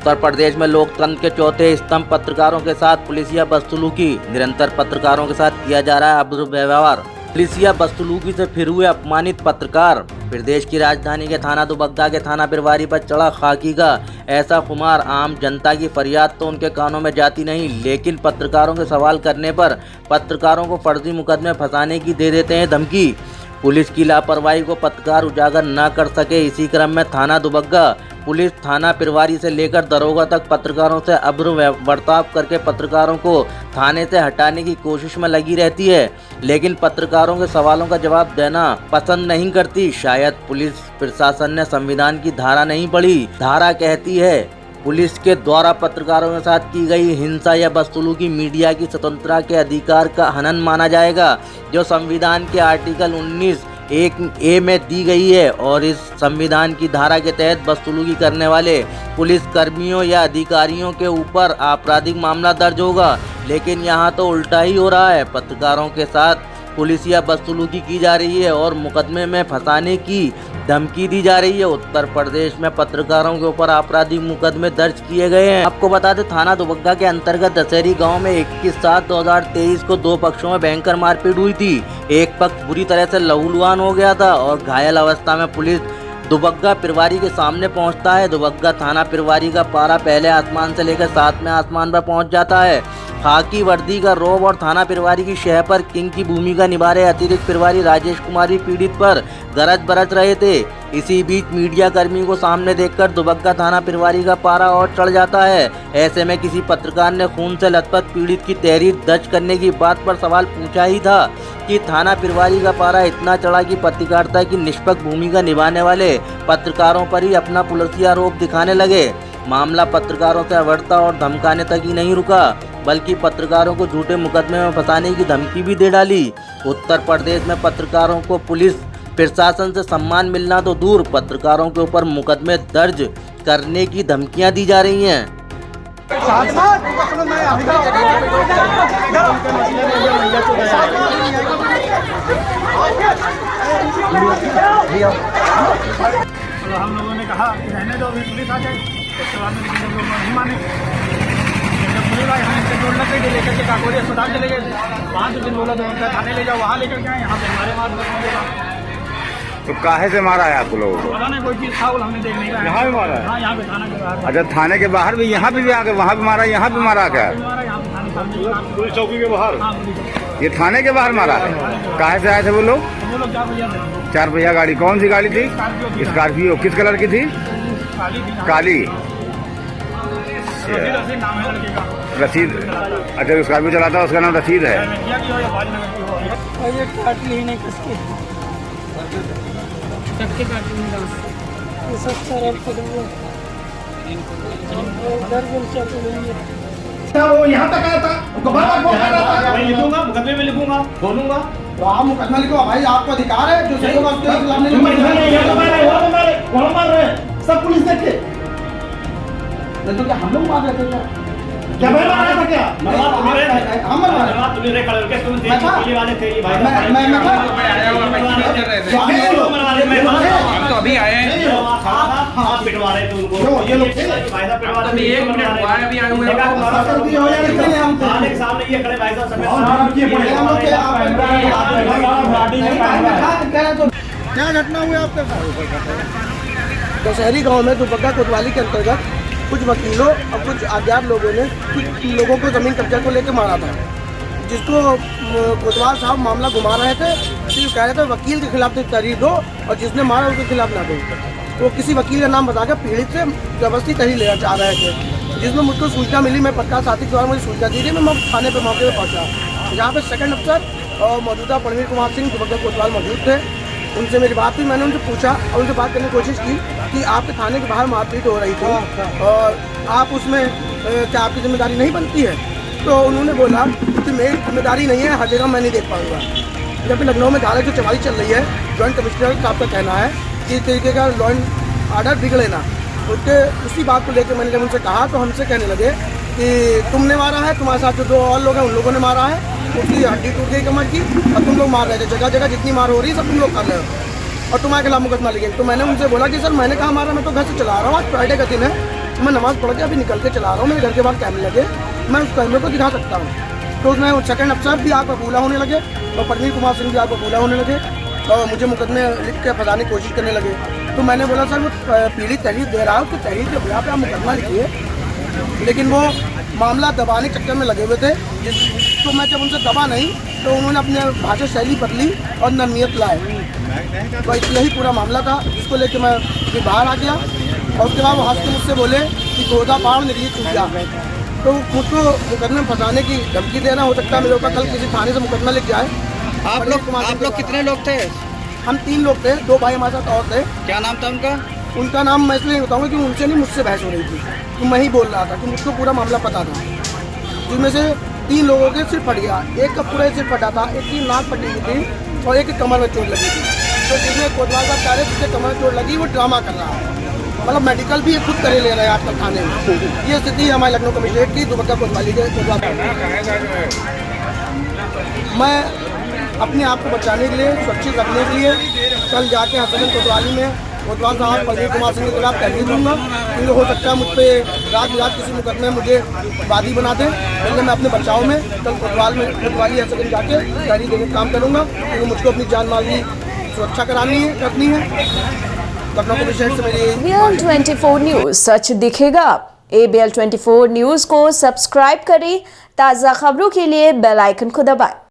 उत्तर प्रदेश में लोकतंत्र के चौथे स्तंभ पत्रकारों के साथ पुलिसिया बदसलूकी। निरंतर पत्रकारों के साथ किया जा रहा है अभद्र व्यवहार। पुलिसिया बदसलूकी से फिर हुए अपमानित पत्रकार। प्रदेश की राजधानी के थाना दुबग्गा के थाना प्रभारी पर चढ़ा खाकी का ऐसा खुमार। आम जनता की फरियाद तो उनके कानों में जाती नहीं, लेकिन पत्रकारों के सवाल करने पर पत्रकारों को फर्जी मुकदमे फंसाने की दे देते हैं धमकी। पुलिस की लापरवाही को पत्रकार उजागर न कर सके, इसी क्रम में थाना दुबग्गा पुलिस थाना प्रभारी से लेकर दरोगा तक पत्रकारों से अभद्र बर्ताव करके पत्रकारों को थाने से हटाने की कोशिश में लगी रहती है, लेकिन पत्रकारों के सवालों का जवाब देना पसंद नहीं करती। शायद पुलिस प्रशासन ने संविधान की धारा नहीं पढ़ी। धारा कहती है पुलिस के द्वारा पत्रकारों के साथ की गई हिंसा या बदसलूकी मीडिया की स्वतंत्रता के अधिकार का हनन माना जाएगा, जो संविधान के आर्टिकल 19(1)(a) में दी गई है। और इस संविधान की धारा के तहत बदसलूकी करने वाले पुलिस कर्मियों या अधिकारियों के ऊपर आपराधिक मामला दर्ज होगा। लेकिन यहाँ तो उल्टा ही हो रहा है। पत्रकारों के साथ पुलिसिया बदसलूकी की जा रही है और मुकदमे में फंसाने की धमकी दी जा रही है। उत्तर प्रदेश में पत्रकारों के ऊपर आपराधिक मुकदमे दर्ज किए गए हैं। आपको बता दें, थाना दुबग्गा के अंतर्गत दशहरी गांव में 21/7/2023 को दो पक्षों में भयंकर मारपीट हुई थी। एक पक्ष बुरी तरह से लहूलुहान हो गया था और घायल अवस्था में पुलिस दुबग्गा प्रभारी के सामने पहुंचता है। दुबग्गा थाना प्रभारी का पारा पहले आसमान से लेकर 7वें आसमान पर पहुंच जाता है। खाकी वर्दी का रौब और थाना प्रभारी की शह पर किंग की भूमिका निभा रहे अतिरिक्त प्रभारी राजेश कुमार भी पीड़ित पर गरज बरस रहे थे। इसी बीच मीडिया कर्मी को सामने देखकर दुबग्गा थाना प्रभारी का पारा और चढ़ जाता है। ऐसे में किसी पत्रकार ने खून से लथपथ पीड़ित की तहरीर दर्ज करने की बात पर सवाल पूछा ही था कि थाना प्रभारी का पारा इतना चढ़ा कि पत्रकारिता की निष्पक्ष भूमिका निभाने वाले पत्रकारों पर ही अपना पुलिसिया रौब दिखाने लगे। मामला पत्रकारों से अभद्रता और धमकाने तक ही नहीं रुका, बल्कि पत्रकारों को झूठे मुकदमे में फंसाने की धमकी भी दे डाली। उत्तर प्रदेश में पत्रकारों को पुलिस प्रशासन से सम्मान मिलना तो दूर, पत्रकारों के ऊपर मुकदमे दर्ज करने की धमकियां दी जा रही हैं। हम लोगों ने कहा कि रहने दो, अभी पुलिस आ जाए। उसके बाद में लेकिन लोग नहीं माने। जब पुलिस आई, हम इनसे जोड़ लग गए, लेकर के काकोरी अस्पताल चले गए। वहाँ से दिन बोला तो उनका थाने ले जाओ, वहाँ लेकर के आए। यहाँ पे हमारे मार तो काहे से मारा है आप लोगों को? पता नहीं, कोई चीज़ था हमने देख नहीं पाया। यहाँ भी मारा है? हाँ, यहाँ पे थाना के बाहर। अच्छा, थाने के बाहर भी, यहाँ पे भी आके वहाँ भी मारा, यहाँ भी मारा क्या? पुलिस चौकी के बाहर। ये थाने के बाहर मारा है? काहे से आए थे वो लोग? 4 पहिया गाड़ी। कौन सी गाड़ी थी? स्कॉर्पियो। किस कलर की थी? काली। रसीद? अच्छा, स्कॉर्पियो चलाता है, उसका नाम रसीद है। वो यहाँ तक आया था, मैं लिखूंगा, मुकदमे में लिखूंगा, बोलूंगा। तो आप मुकदमा लिखो भाई, आपको अधिकार है। जो सही होगा उसके खिलाफ नहीं। सब पुलिस देखे तो क्या हम लोग मार रहे थे? क्या मैं मार रहा था? क्या हम मार रहे तो अभी आए हैं, पिटवा रहे थे उनको। ये लोग अभी 1 मिनट हुआ है, अभी आए हुए हैं। सामने ये खड़े भाई साहब क्या घटना हुई आपके साथ? दशहरी गांव में दुबग्गा कोतवाली के अंतर्गत कुछ वकीलों और कुछ अज्ञात लोगों ने कुछ लोगों को जमीन कब्जा को लेकर मारा था, जिसको कोतवाल साहब मामला घुमा रहे थे। सिर्फ कह रहे थे वकील के खिलाफ तहरीर दो और जिसने मारा उसके खिलाफ ना दो। वो किसी वकील का नाम बताकर पीड़ित से जबरदस्ती तहरीर लेना चाह रहे थे, जिसमें मुझको सूचना मिली। मैं पत्रकार साथी के द्वारा मुझे सूचना दी थी। मैं थाने पर मौके पर पहुँचा, जहाँ पे सेकंड अफसर और मौजूदा परवीर कुमार सिंह दुबग्गा कोतवाल मौजूद थे। उनसे मेरी बात हुई, मैंने उनसे पूछा और उनसे बात करने की कोशिश की कि आपके थाने के बाहर मारपीट हो रही थी और आप उसमें क्या आपकी जिम्मेदारी नहीं बनती है? तो उन्होंने बोला कि मेरी जिम्मेदारी नहीं है, हर जगह मैं नहीं देख पाऊँगा। जबकि लखनऊ में धारा 144 चल रही है, जॉइंट कमिश्नर साहब का कहना है कि इस तरीके का लॉ एंड ऑर्डर बिगड़े ना। उसी बात को लेकर मैंने जब उनसे कहा तो हमसे कहने लगे कि तुमने मारा है, तुम्हारे साथ जो 2 और लोग हैं उन लोगों ने मारा है, उसकी हड्डी टूट गई कमर की और तुम लोग मार रहे थे। जगह जगह जितनी मार हो रही है सब तुम लोग कर रहे हो और तुम्हारे खिलाफ मुकदमा लिखे। तो मैंने उनसे बोला कि सर मैंने कहा मारा, मैं तो घर से चला रहा हूँ, आज फ्राइडे का दिन है, मैं नमाज़ पढ़ के अभी निकल के चला रहा हूँ, मेरे घर के बाहर कैमरे लगे, मैं उस कैमरे को दिखा सकता हूँ। तो उसमें सेकंड अफसर भी आग बबूला होने लगे और परवीन कुमार सिंह भी आग बबूला होने लगे और मुझे मुकदमे लिख के फंसाने की कोशिश करने लगे। तो मैंने बोला सर वो पीड़ित तहरीर दे रहा है, तो तहरीर के बुला पे आप मुकदमा लिखिए, लेकिन वो मामला दबाने के चक्कर में लगे हुए थे। तो मैं जब उनसे दबा नहीं तो उन्होंने अपने भाषा शैली बदली और नरमियत लाए, तो यही पूरा मामला था, जिसको लेके मैं फिर बाहर आ गया। और उसके बाद वो हंस के मुझसे बोले कि गोदा पाड़ निकली चूतिया, तो मुझको मुकदमे में फंसाने की धमकी देना। हो सकता है मेरे ऊपर कल किसी थाने से मुकदमा लिख जाए। आप लोग कितने लोग थे? हम 3 लोग थे, 2 भाई हमारे साथ और थे। क्या नाम था उनका? उनका नाम मैं इसलिए बताऊंगा कि उनसे नहीं, मुझसे बहस हो रही थी, तो मैं ही बोल रहा था कि मुझको पूरा मामला पता था। जिनमें से 3 लोगों के सिर फट गया, एक का पूरा सिर फटा था, एक की नाक फटी हुई थी और एक की कमर में चोट लगी थी। तो जिसमें कोतवाल साहब कह रहे जिसके कमर में चोट लगी वो ड्रामा कर रहा है, मतलब मेडिकल भी खुद करे ले रहे हैं आजकल थाने में। ये स्थिति है हमारे लखनऊ कमिश्नरेट की दुबग्गा कोतवाली के। मैं अपने आप को बचाने के लिए, सुरक्षित रखने के लिए कल जाके हसनगंज कोतवाली में कोतवाल साहब परवीन कुमार सिंह के खिलाफ तहरीर दूंगा, क्योंकि हो सकता है मुझ पर रात बिरात किसी मुकदमे में मुझे वादी बना दें। इसलिए मैं अपने बचाव में कल कोतवाली हसनगंज जाके तहरीर देने का काम करूँगा, क्योंकि मुझको अपनी जान माल की सुरक्षा करनी है। लखनऊ कमिश्नरेट से मेरी ABL 24 न्यूज, सच दिखेगा। ABL 24 न्यूज को सब्सक्राइब करें, ताज़ा खबरों के लिए बेल आइकन को दबाएं।